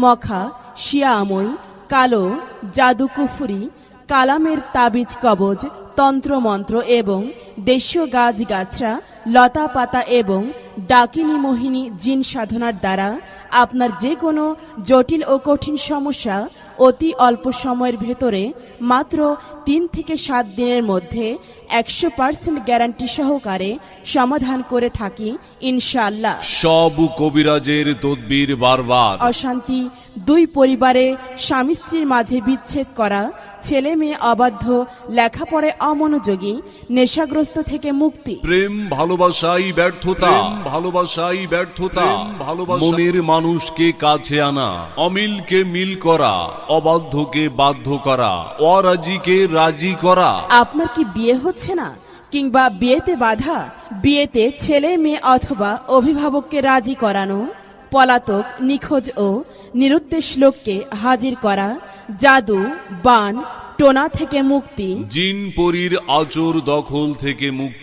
মখা, শিয়াময়, কালো, জাদুকুফুরি, কালামের তাবিজ কবজ, তন্ত্রমন্ত্র এবং দেশীয় গাছগাছরা, লতা পাতা এবং ডাকিনী মোহিনী জিন সাধনার দ্বারা আপনার যে কোনো জটিল ও কঠিন সমস্যা অতি অল্প সময়ের ভেতরে মাত্র 3 থেকে 7 দিনের মধ্যে 100% গ্যারান্টি সহকারে সমাধান করে থাকি ইনশাআল্লাহ। সব কবিরাজের তদবির বারবার। অশান্তি, দুই পরিবারে স্বামী স্ত্রীর মাঝে বিচ্ছেদ করা, ছেলে মেয়ে অবাধ্য, লেখাপড়ায় অমনোযোগী, নেশাগ্রস্ত থেকে মুক্তি, প্রেম ভালোবাসাই ব্যর্থতা, ভালোবাসাই ব্যর্থতা, মনের মানুষকে কাছে আনা, অমিলকে মিল করা, অবাধ্যকে বাধ্য করা, অরাজিকে রাজি করা। আপনার কি বিয়ে হচ্ছে না কিংবা বিয়েতে বাধা? বিয়েতে ছেলে মেয়ে অথবা অভিভাবককে রাজি করানো, পলাতক, নিখোঁজ ও নিরুদ্দেশ লোককে হাজির করা, জাদু, বান, টোনা থেকে মুক্তি, জিন পরীর আচর দখল থেকে মুক্তি।